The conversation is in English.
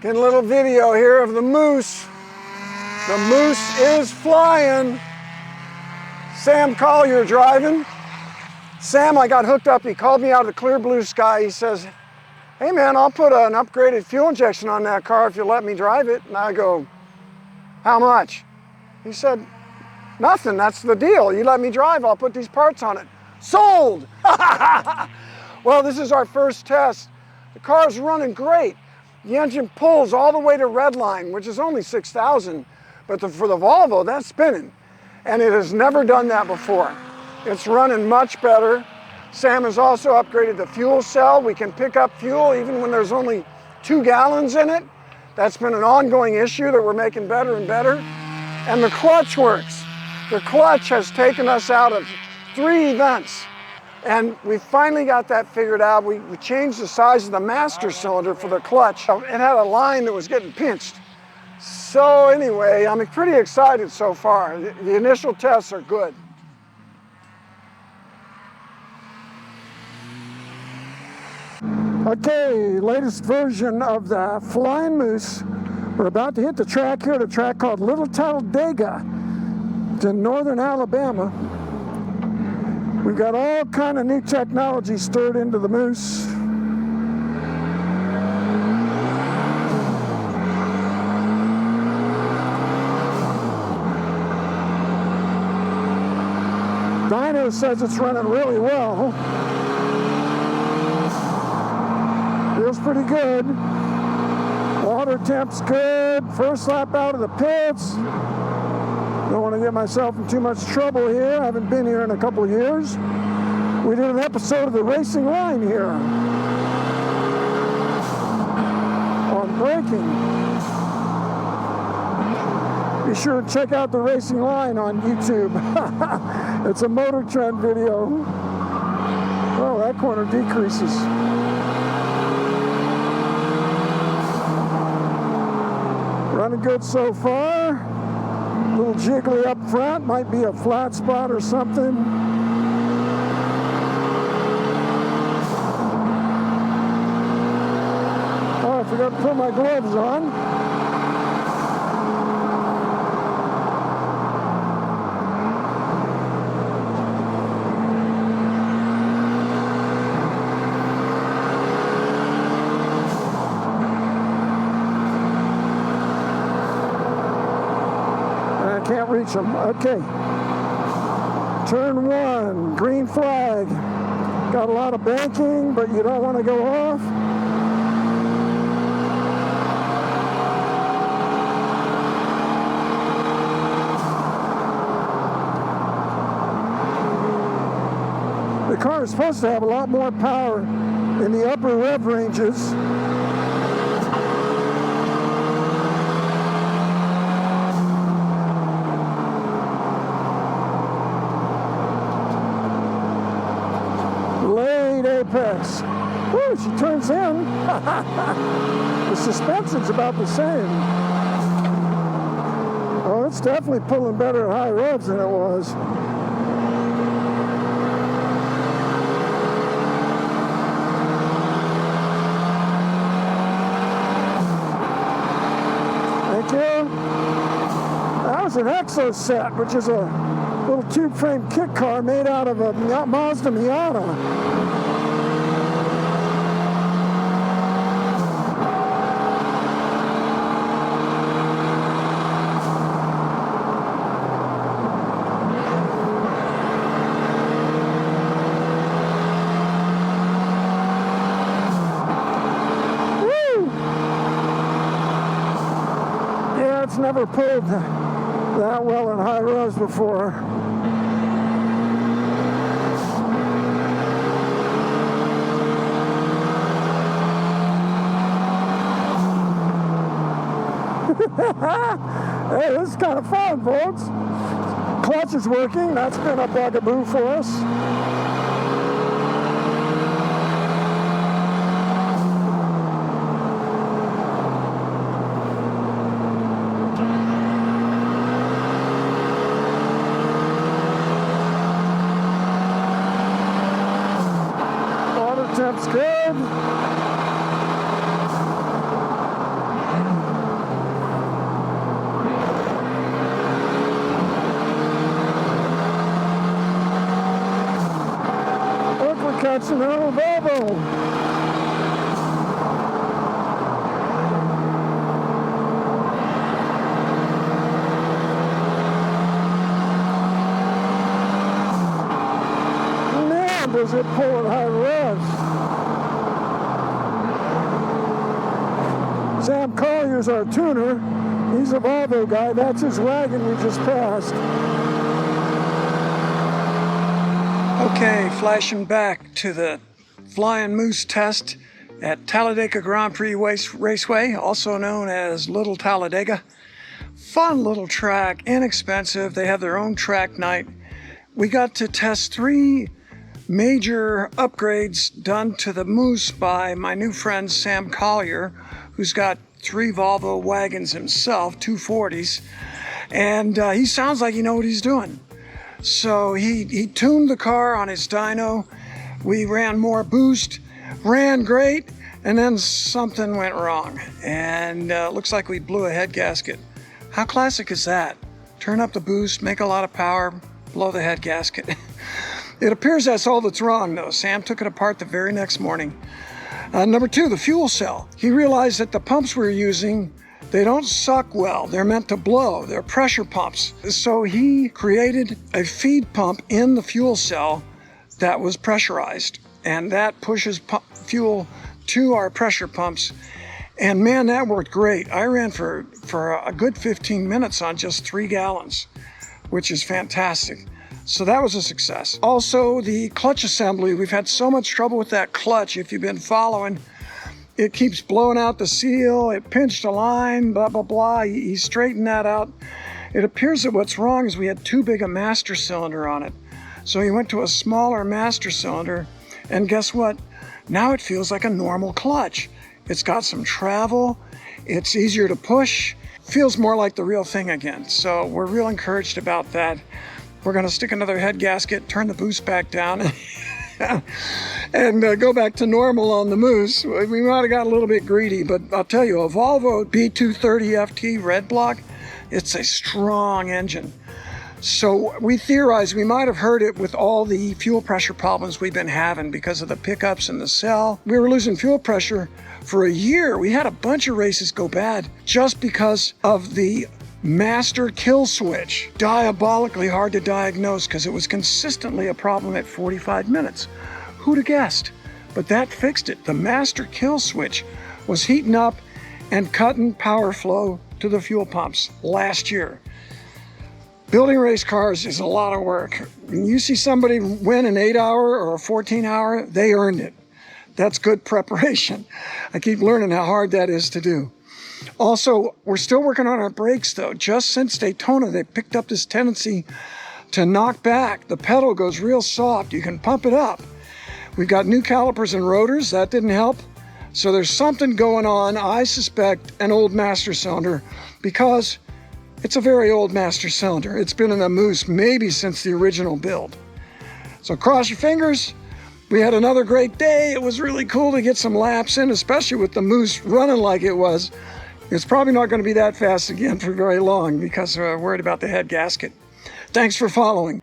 Getting a little video here of the moose. The moose is flying. Sam Collier driving. Sam, I got hooked up. He called me out of the clear blue sky. He says, hey man, I'll put an upgraded fuel injection on that car if you let me drive it. And I go, how much? He said, nothing, that's the deal. You let me drive, I'll put these parts on it. Sold! Well, this is our first test. The car's running great. The engine pulls all the way to redline, which is only 6,000, but for the Volvo, that's spinning. And it has never done that before. It's running much better. Sam has also upgraded the fuel cell. We can pick up fuel even when there's only 2 gallons in it. That's been an ongoing issue that we're making better and better. And the clutch works. The clutch has taken us out of 3 events. And we finally got that figured out. We changed the size of the master cylinder for the clutch. It had a line that was getting pinched. So anyway, I'm pretty excited so far. The initial tests are good. Okay, latest version of the Flying Moose. We're about to hit the track here, the track called Little Talledega. It's in northern Alabama. We've got all kind of new technology stirred into the Moose. Dyno says it's running really well. Feels pretty good. Water temp's good. First lap out of the pits. Don't want to get myself in too much trouble here. I haven't been here in a couple of years. We did an episode of the Racing Line here on braking. Be sure to check out the Racing Line on YouTube. It's a Motor Trend video. Oh, that corner decreases. Running good so far. A little jiggly up front, might be a flat spot or something. Oh, I forgot to put my gloves on. Can't reach them. Okay. Turn 1, green flag. Got a lot of banking, but you don't want to go off. The car is supposed to have a lot more power in the upper rev ranges. Apex. Woo, she turns in. The suspension's about the same. Oh, it's definitely pulling better at high revs than it was. Thank you. That was an Exo set, which is a little tube frame kit car made out of a Mazda Miata. It's never pulled that well in high revs before. Hey, this is kind of fun, folks. Clutch is working. That's been a bugaboo for us. Temp's good. that's an old Volvo. Man, does it pull at high revs. Sam Collier's our tuner. He's a Volvo guy. That's his wagon we just passed. Okay, flashing back to the Flying Moose test at Talledega Grand Prix Raceway, also known as Little Talledega. Fun little track, inexpensive. They have their own track night. We got to test 3 major upgrades done to the Moose by my new friend Sam Collier, who's got 3 Volvo wagons himself, 240s, and he sounds like he knows what he's doing. So he tuned the car on his dyno. We ran more boost, ran great, and then something went wrong. And looks like we blew a head gasket. How classic is that? Turn up the boost, make a lot of power, blow the head gasket. It appears that's all that's wrong though. Sam took it apart the very next morning. Number 2, the fuel cell. He realized that the pumps we were using, they don't suck well. They're meant to blow. They're pressure pumps. So he created a feed pump in the fuel cell that was pressurized. And that pushes fuel to our pressure pumps. And man, that worked great. I ran for a good 15 minutes on just 3 gallons, which is fantastic. So that was a success. Also, the clutch assembly. We've had so much trouble with that clutch. If you've been following, it keeps blowing out the seal, it pinched a line, blah, blah, blah. He straightened that out. It appears that what's wrong is we had too big a master cylinder on it. So he went to a smaller master cylinder, and guess what? Now it feels like a normal clutch. It's got some travel, it's easier to push, feels more like the real thing again. So we're real encouraged about that. We're gonna stick another head gasket, turn the boost back down, and go back to normal on the Moose. We might have got a little bit greedy, but I'll tell you, a Volvo B230 FT red block, it's a strong engine. So we theorized we might have heard it with all the fuel pressure problems we've been having because of the pickups and the cell. We were losing fuel pressure for a year. We had a bunch of races go bad just because of the master kill switch. Diabolically hard to diagnose because it was consistently a problem at 45 minutes. Who'd have guessed? But that fixed it. The master kill switch was heating up and cutting power flow to the fuel pumps last year. Building race cars is a lot of work. When you see somebody win an 8-hour or a 14-hour, they earned it. That's good preparation. I keep learning how hard that is to do. Also, we're still working on our brakes though. Just since Daytona, they picked up this tendency to knock back. The pedal goes real soft. You can pump it up. We've got new calipers and rotors. That didn't help. So there's something going on. I suspect an old master cylinder because it's a very old master cylinder. It's been in a Moose maybe since the original build. So cross your fingers. We had another great day. It was really cool to get some laps in, especially with the Moose running like it was. It's probably not going to be that fast again for very long because we're worried about the head gasket. Thanks for following.